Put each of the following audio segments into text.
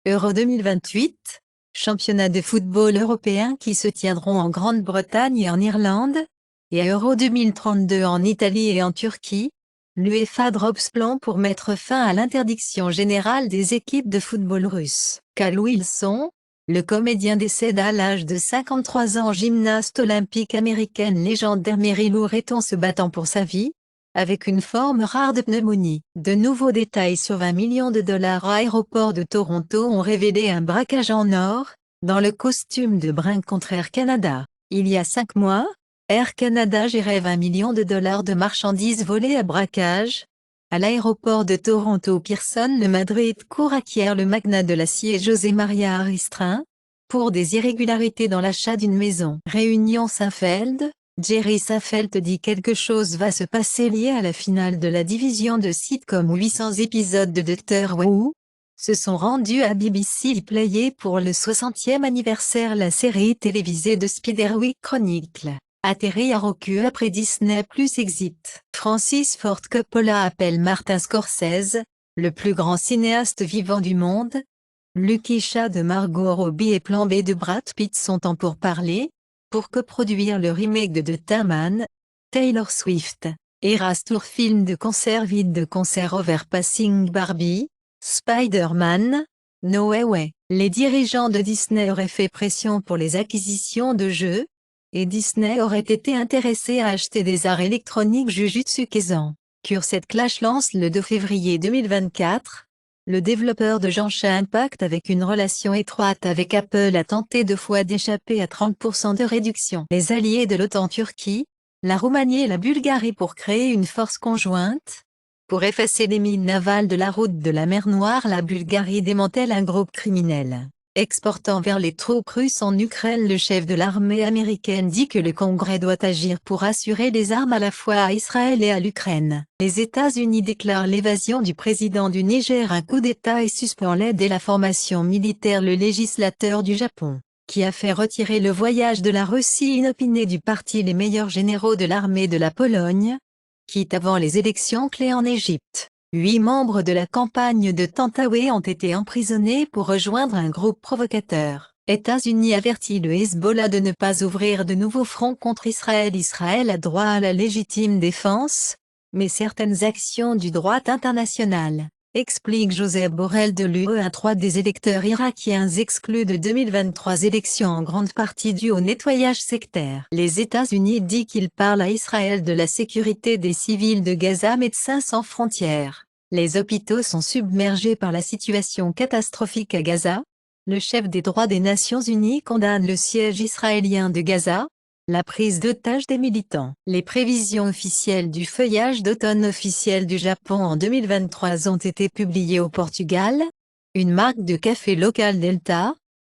Euro 2028, championnat de football européen qui se tiendront en Grande-Bretagne et en Irlande, et à Euro 2032 en Italie et en Turquie, l'UEFA drops plan pour mettre fin à l'interdiction générale des équipes de football russe. Cal Wilson, le comédien décède à l'âge de 53 ans. Gymnaste olympique américaine légendaire Mary Lou Retton se battant pour sa vie, avec une forme rare de pneumonie. De nouveaux détails sur 20 millions de dollars à aéroport de Toronto ont révélé un braquage en or, dans le costume de brin contre Air Canada. Il y a 5 mois, Air Canada gérait 20 millions de dollars de marchandises volées à braquage. À l'aéroport de Toronto Pearson le Madrid Court acquiert le magnat de l'acier José María Aristarain, pour des irrégularités dans l'achat d'une maison. Réunion Seinfeld, Jerry Seinfeld dit quelque chose va se passer lié à la finale de la division de sitcom. 800 épisodes de Doctor Who se sont rendus à BBC Player pour le 60e anniversaire. La série télévisée de Spiderwick Chronicle atterrit à Roku après Disney Plus Exit. Francis Ford Coppola appelle Martin Scorsese, le plus grand cinéaste vivant du monde. Lucky Shah de Margot Robbie et Plan B de Brad Pitt sont en pourparlers, pour coproduire le remake de The Tin Man. Taylor Swift, Eras Tour film de concert vide de concert Overpassing Barbie, Spider-Man, No Way Way. Les dirigeants de Disney auraient fait pression pour les acquisitions de jeux, et Disney aurait été intéressé à acheter des arts électroniques Jujutsu Kaisen. Cursed Clash lance le 2 février 2024. Le développeur de Genshin Impact avec une relation étroite avec Apple a tenté 2 fois d'échapper à 30% de réduction. Les alliés de l'OTAN Turquie, la Roumanie et la Bulgarie pour créer une force conjointe. Pour effacer les mines navales de la route de la mer Noire, la Bulgarie démantèle un groupe criminel exportant vers les troupes russes en Ukraine. Le chef de l'armée américaine dit que le Congrès doit agir pour assurer les armes à la fois à Israël et à l'Ukraine. Les États-Unis déclarent l'évasion du président du Niger un coup d'État et suspend l'aide et la formation militaire. Le législateur du Japon, qui a fait retirer le voyage de la Russie inopiné du parti les meilleurs généraux de l'armée de la Pologne, quitte avant les élections clés en Égypte. 8 membres de la campagne de Tantaoué ont été emprisonnés pour rejoindre un groupe provocateur. États-Unis avertit le Hezbollah de ne pas ouvrir de nouveaux fronts contre Israël. Israël a droit à la légitime défense, mais certaines actions du droit international, explique Josep Borrell de l'UE. 3 des électeurs irakiens exclus de 2023 élections en grande partie dues au nettoyage sectaire. Les États-Unis disent qu'ils parlent à Israël de la sécurité des civils de Gaza. Médecins sans frontières. Les hôpitaux sont submergés par la situation catastrophique à Gaza. Le chef des droits des Nations Unies condamne le siège israélien de Gaza, la prise d'otages des militants. Les prévisions officielles du feuillage d'automne officiel du Japon en 2023 ont été publiées au Portugal. Une marque de café local Delta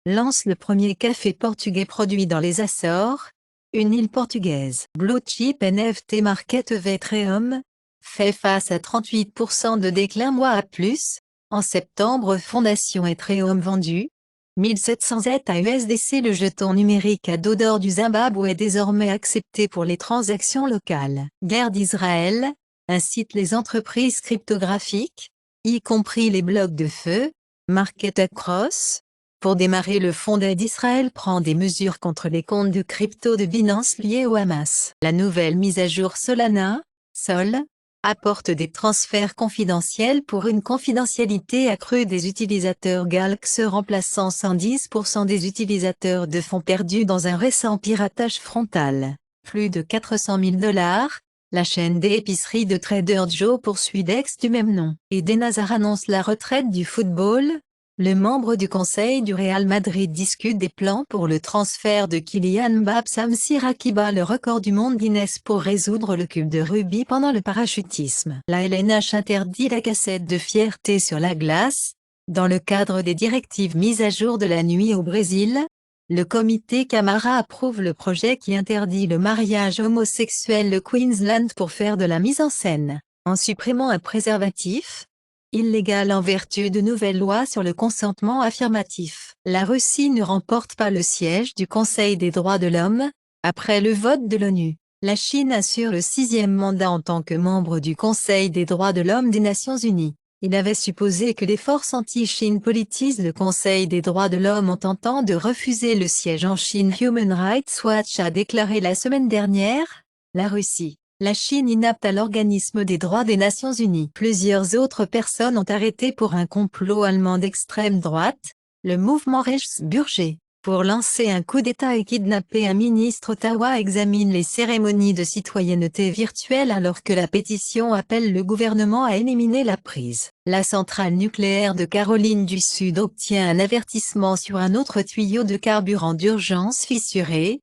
lance le premier café portugais produit dans les Açores, une île portugaise. Blue Chip NFT Market Ethereum fait face à 38% de déclin mois à plus. En septembre, Fondation Ethereum vendu 1700 USDC. Le jeton numérique à dos d'or du Zimbabwe est désormais accepté pour les transactions locales. Guerre d'Israël incite les entreprises cryptographiques, y compris les blocs de feu, Market Across. Pour démarrer, le Fonds d'aide d'Israël prend des mesures contre les comptes de crypto de Binance liés au Hamas. La nouvelle mise à jour Solana, Sol, apporte des transferts confidentiels pour une confidentialité accrue des utilisateurs Galaxy, remplaçant 110% des utilisateurs de fonds perdus dans un récent piratage frontal. Plus de 400 000 $. La chaîne d'épicerie de Trader Joe poursuit l'ex du même nom. Eden Hazard annonce la retraite du football. Le membre du conseil du Real Madrid discute des plans pour le transfert de Kylian Mbappé. Samsir Rakhit bat le record du monde Guinness pour résoudre le cube de rubis pendant le parachutisme. La LNH interdit la cassette de fierté sur la glace. Dans le cadre des directives mises à jour de la nuit au Brésil, le comité Camara approuve le projet qui interdit le mariage homosexuel au Queensland pour faire de la mise en scène, en supprimant un préservatif illégal en vertu de nouvelles lois sur le consentement affirmatif. La Russie ne remporte pas le siège du Conseil des droits de l'homme, après le vote de l'ONU. La Chine assure le 6e mandat en tant que membre du Conseil des droits de l'homme des Nations Unies. Il avait supposé que les forces anti-Chine politisent le Conseil des droits de l'homme en tentant de refuser le siège en Chine. Human Rights Watch a déclaré la semaine dernière, la Russie, la Chine inapte à l'Organisme des droits des Nations Unies. Plusieurs autres personnes ont arrêté pour un complot allemand d'extrême droite, le mouvement Rechtsbürger, pour lancer un coup d'État et kidnapper un ministre. Ottawa examine les cérémonies de citoyenneté virtuelles alors que la pétition appelle le gouvernement à éliminer la prise. La centrale nucléaire de Caroline du Sud obtient un avertissement sur un autre tuyau de carburant d'urgence fissuré.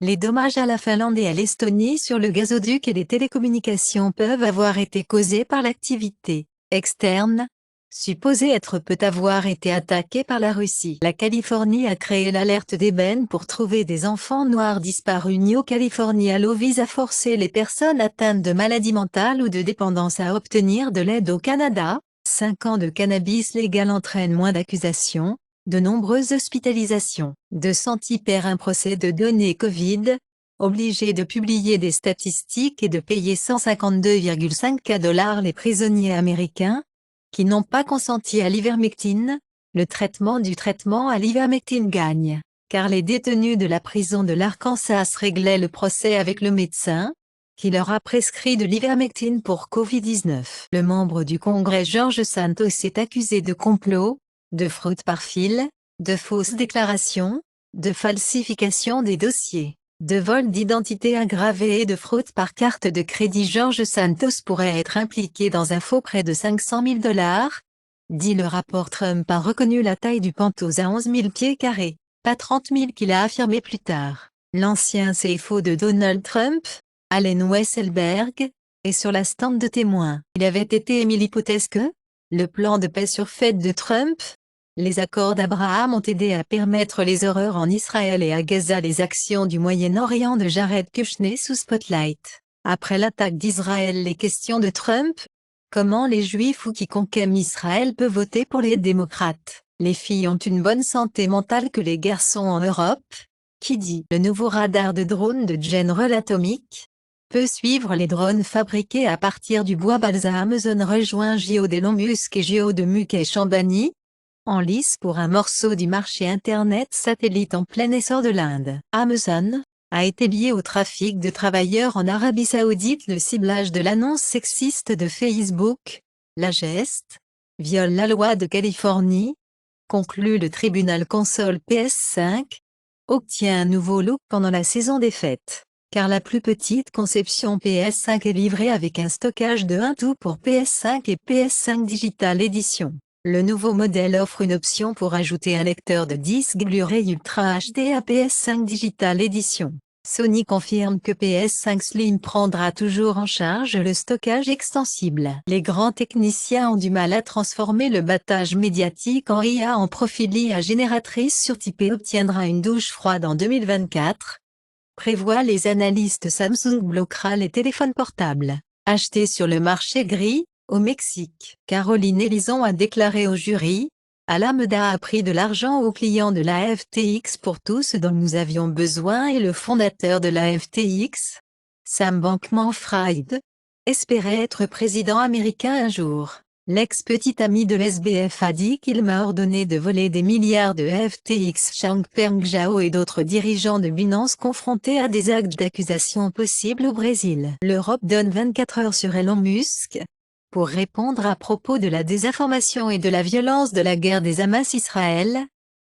Les dommages à la Finlande et à l'Estonie sur le gazoduc et les télécommunications peuvent avoir été causés par l'activité externe, supposée être peut avoir été attaquée par la Russie. La Californie a créé l'alerte d'ébène pour trouver des enfants noirs disparus. New California Law vise à forcer les personnes atteintes de maladies mentales ou de dépendance à obtenir de l'aide au Canada. 5 ans de cannabis légal entraînent moins d'accusations. De nombreuses hospitalisations. De perd un procès de données Covid, obligé de publier des statistiques et de payer 152,5 $ les prisonniers américains, qui n'ont pas consenti à l'ivermectine. Le traitement du traitement à l'ivermectine gagne, car les détenus de la prison de l'Arkansas réglaient le procès avec le médecin, qui leur a prescrit de l'ivermectine pour Covid-19. Le membre du Congrès George Santos est accusé de complot, de fraude par fil, de fausses déclarations, de falsification des dossiers, de vol d'identité aggravé et de fraude par carte de crédit. George Santos pourrait être impliqué dans un faux prêt de 500 000 $, dit le rapport. Trump a reconnu la taille du Pentos à 11 000 pieds carrés, pas 30 000 qu'il a affirmé plus tard. L'ancien CFO de Donald Trump, Allen Weisselberg, est sur la stand de témoin. Il avait été émis l'hypothèse que le plan de paix surfait de Trump, les accords d'Abraham ont aidé à permettre les horreurs en Israël et à Gaza. Les actions du Moyen-Orient de Jared Kushner sous spotlight. Après l'attaque d'Israël, les questions de Trump. Comment les Juifs ou quiconque aime Israël peut voter pour les démocrates? Les filles ont une bonne santé mentale que les garçons en Europe. Qui dit? Le nouveau radar de drone de General Atomic peut suivre les drones fabriqués à partir du bois balsa. Amazon rejoint Gio d'Elon Musk et Gio de Mukesh Ambani en lice pour un morceau du marché Internet satellite en plein essor de l'Inde. Amazon a été lié au trafic de travailleurs en Arabie Saoudite. Le ciblage de l'annonce sexiste de Facebook, la geste, viole la loi de Californie, conclut le tribunal. Console PS5 obtient un nouveau look pendant la saison des fêtes, car la plus petite conception PS5 est livrée avec un stockage de 1 TB pour PS5 et PS5 Digital Edition. Le nouveau modèle offre une option pour ajouter un lecteur de disque Blu-ray Ultra HD à PS5 Digital Edition. Sony confirme que PS5 Slim prendra toujours en charge le stockage extensible. Les grands techniciens ont du mal à transformer le battage médiatique en IA en profil. IA génératrice surtypée obtiendra une douche froide en 2024. Prévoit les analystes. Samsung bloquera les téléphones portables achetés sur le marché gris. Au Mexique, Caroline Ellison a déclaré au jury, Alameda a pris de l'argent aux clients de la FTX pour tout ce dont nous avions besoin, et le fondateur de la FTX, Sam Bankman-Fried, espérait être président américain un jour. L'ex-petit ami de l'SBF a dit qu'il m'a ordonné de voler des milliards de FTX. Changpeng Zhao et d'autres dirigeants de Binance confrontés à des actes d'accusation possibles au Brésil. L'Europe donne 24 heures sur Elon Musk pour répondre à propos de la désinformation et de la violence de la guerre des Hamas-Israël.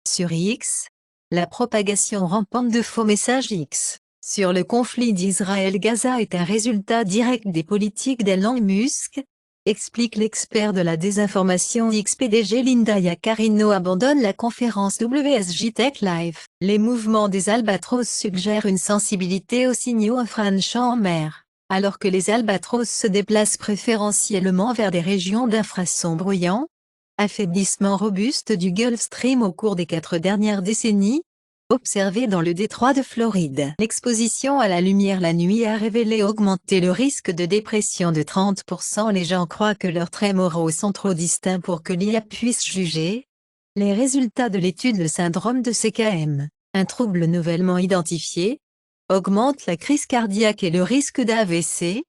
Sur X, la propagation rampante de faux messages X sur le conflit d'Israël-Gaza est un résultat direct des politiques d'Elon Musk, explique l'expert de la désinformation ex-PDG Linda Yaccarino. Abandonne la conférence WSJ Tech Live. Les mouvements des albatros suggèrent une sensibilité aux signaux infrachant en mer. Alors que les albatros se déplacent préférentiellement vers des régions d'infrasons bruyants, affaiblissement robuste du Gulf Stream au cours des 4 dernières décennies, observé dans le détroit de Floride. L'exposition à la lumière la nuit a révélé augmenter le risque de dépression de 30%. Les gens croient que leurs traits moraux sont trop distincts pour que l'IA puisse juger. Les résultats de l'étude le syndrome de CKM, un trouble nouvellement identifié, augmente la crise cardiaque et le risque d'AVC,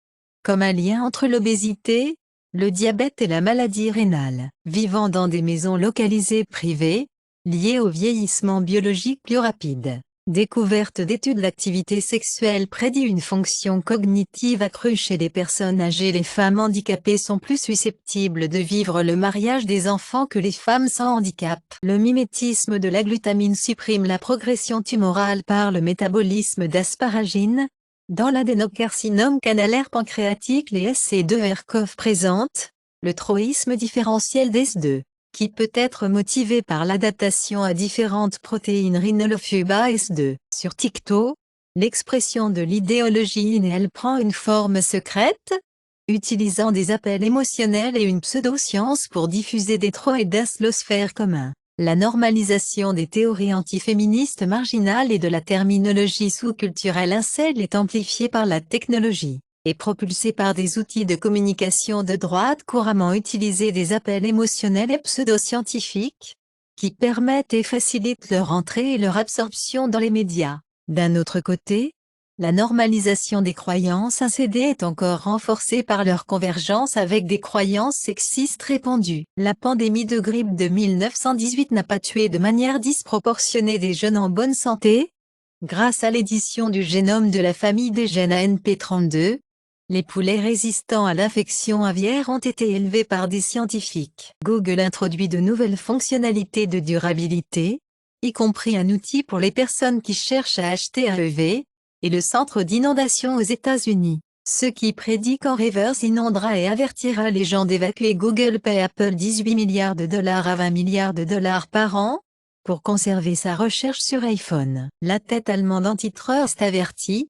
comme un lien entre l'obésité, le diabète et la maladie rénale. Vivant dans des maisons localisées privées, liées au vieillissement biologique plus rapide. Découverte d'études. L'activité sexuelle prédit une fonction cognitive accrue chez les personnes âgées. Les femmes handicapées sont plus susceptibles de vivre le mariage des enfants que les femmes sans handicap. Le mimétisme de la glutamine supprime la progression tumorale par le métabolisme d'asparagine. Dans l'adénocarcinome canalaire pancréatique, les SC2-ERCOF présentent le troïsme différentiel d'S2, qui peut être motivé par l'adaptation à différentes protéines Rhinolophuba S2. Sur TikTok, l'expression de l'idéologie INEL prend une forme secrète, utilisant des appels émotionnels et une pseudo-science pour diffuser des troïs d'ashlosphère communs. La normalisation des théories antiféministes marginales et de la terminologie sous-culturelle incel est amplifiée par la technologie et propulsée par des outils de communication de droite couramment utilisés, des appels émotionnels et pseudo-scientifiques, qui permettent et facilitent leur entrée et leur absorption dans les médias. D'un autre côté, la normalisation des croyances incédées est encore renforcée par leur convergence avec des croyances sexistes répandues. La pandémie de grippe de 1918 n'a pas tué de manière disproportionnée des jeunes en bonne santé. Grâce à l'édition du génome de la famille des gènes ANP32, les poulets résistants à l'infection aviaire ont été élevés par des scientifiques. Google introduit de nouvelles fonctionnalités de durabilité, y compris un outil pour les personnes qui cherchent à acheter un EV, et le centre d'inondation aux États-Unis, ce qui prédit qu'en reverse inondera et avertira les gens d'évacuer. Google paie Apple 18 milliards de dollars à 20 milliards de dollars par an pour conserver sa recherche sur iPhone. La tête allemande antitrust avertit,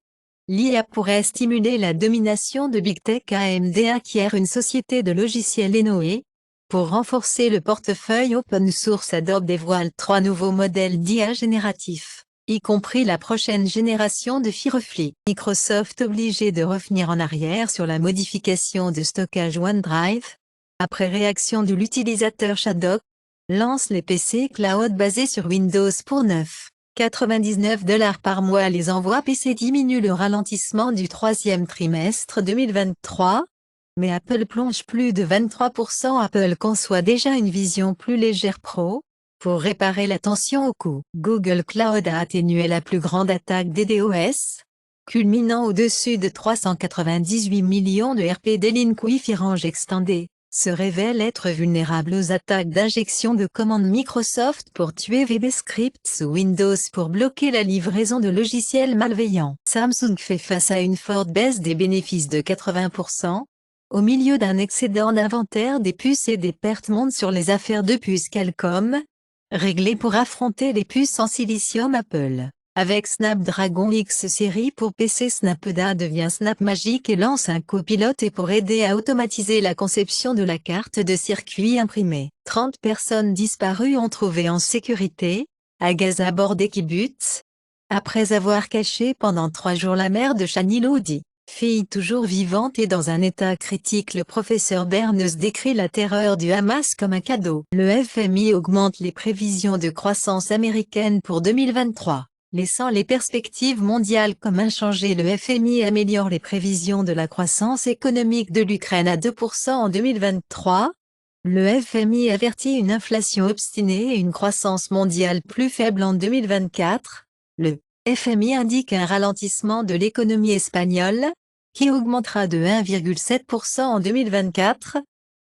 l'IA pourrait stimuler la domination de Big Tech. AMD acquiert une société de logiciels Enoe. Pour renforcer le portefeuille open source, Adobe dévoile 3 nouveaux modèles d'IA génératifs, y compris la prochaine génération de Firefly. Microsoft obligé de revenir en arrière sur la modification de stockage OneDrive. Après réaction de l'utilisateur Shadok, lance les PC cloud basés sur Windows pour 9,99 $ par mois. Les envois PC diminuent le ralentissement du troisième trimestre 2023, mais Apple plonge plus de 23%. Apple conçoit déjà une vision plus légère Pro, pour réparer la tension au coût. Google Cloud a atténué la plus grande attaque DDoS, culminant au-dessus de 398 millions de RPD. LinkedIn Range Extended se révèle être vulnérable aux attaques d'injection de commandes Microsoft pour tuer VBScript sous Windows pour bloquer la livraison de logiciels malveillants. Samsung fait face à une forte baisse des bénéfices de 80%, au milieu d'un excédent d'inventaire des puces et des pertes montent sur les affaires de puces Qualcomm, réglées pour affronter les puces en silicium. Apple, avec Snapdragon X série pour PC, Snapda devient SnapMagic et lance un copilote et pour aider à automatiser la conception de la carte de circuit imprimée. 30 personnes disparues ont trouvé en sécurité, à Gaza à bord des kibbutz, après avoir caché pendant 3 jours la mère de Shani Lodi. Fille toujours vivante et dans un état critique. Le professeur Berneus décrit la terreur du Hamas comme un cadeau. Le FMI augmente les prévisions de croissance américaine pour 2023. Laissant les perspectives mondiales comme inchangées, le FMI améliore les prévisions de la croissance économique de l'Ukraine à 2% en 2023. Le FMI avertit une inflation obstinée et une croissance mondiale plus faible en 2024. Le FMI indique un ralentissement de l'économie espagnole, qui augmentera de 1,7% en 2024.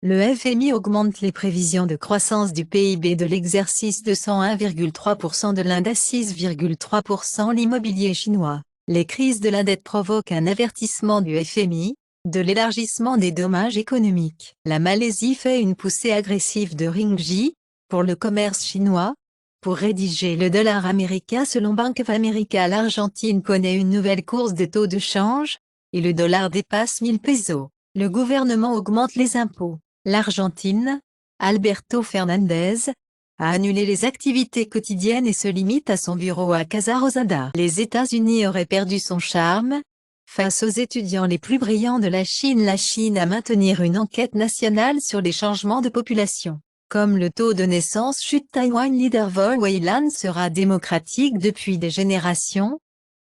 Le FMI augmente les prévisions de croissance du PIB de l'exercice de 101,3% de l'Inde à 6,3%. L'immobilier chinois. Les crises de la dette provoquent un avertissement du FMI, de l'élargissement des dommages économiques. La Malaisie fait une poussée agressive de ringgit, pour le commerce chinois, pour rédiger le dollar américain. Selon Bank of America, l'Argentine connaît une nouvelle course de taux de change, et le dollar dépasse 1000 pesos. Le gouvernement augmente les impôts. L'Argentine, Alberto Fernandez, a annulé les activités quotidiennes et se limite à son bureau à Casa Rosada. Les États-Unis auraient perdu son charme face aux étudiants les plus brillants de la Chine. La Chine a maintenir une enquête nationale sur les changements de population. Comme le taux de naissance chute, Taiwan Leader Vo Weilan sera démocratique depuis des générations,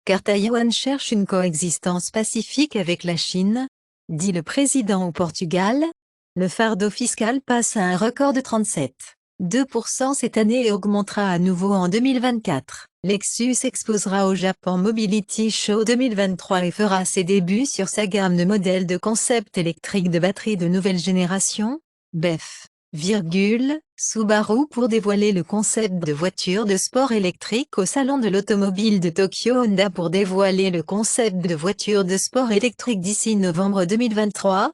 car Taïwan cherche une coexistence pacifique avec la Chine, dit le président au Portugal. Le fardeau fiscal passe à un record de 37,2% cette année et augmentera à nouveau en 2024. Lexus exposera au Japan Mobility Show 2023 et fera ses débuts sur sa gamme de modèles de concept électrique de batterie de nouvelle génération, BEV. Subaru pour dévoiler le concept de voiture de sport électrique au salon de l'automobile de Tokyo. Honda pour dévoiler le concept de voiture de sport électrique d'ici novembre 2023,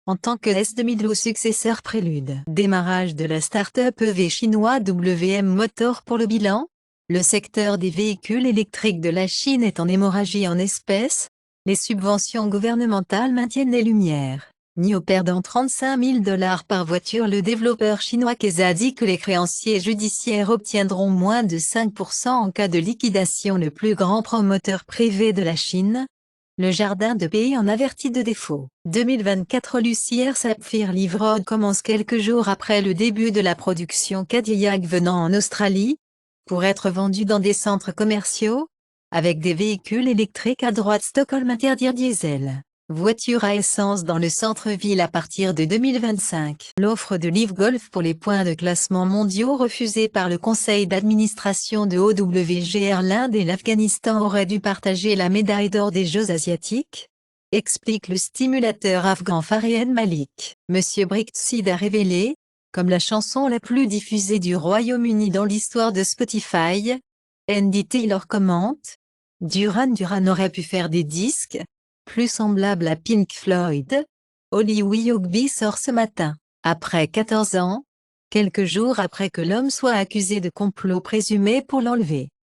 en tant que S2000 ou successeur prélude. Démarrage de la start-up EV chinois WM Motor pour le bilan. Le secteur des véhicules électriques de la Chine est en hémorragie en espèces. Les subventions gouvernementales maintiennent les lumières. NIO perdant 35 000 $ par voiture. Le développeur chinois Keza dit que les créanciers judiciaires obtiendront moins de 5% en cas de liquidation. Le plus grand promoteur privé de la Chine, le Jardin de Paix, en avertit de défaut. 2024 Lucière Sapphire Livrode commence quelques jours après le début de la production Cadillac venant en Australie, pour être vendu dans des centres commerciaux, avec des véhicules électriques à droite. Stockholm interdire diesel. Voiture à essence dans le centre-ville à partir de 2025. L'offre de Live Golf pour les points de classement mondiaux refusée par le conseil d'administration de OWGR. L'Inde et l'Afghanistan auraient dû partager la médaille d'or des Jeux asiatiques, explique le stimulateur afghan Fareen Malik. Monsieur Brixid a révélé, comme la chanson la plus diffusée du Royaume-Uni dans l'histoire de Spotify. Andy Taylor commente, Duran Duran aurait pu faire des disques plus semblables à Pink Floyd. Holly Willoughby sort ce matin, après 14 ans, quelques jours après que l'homme soit accusé de complot présumé pour l'enlever.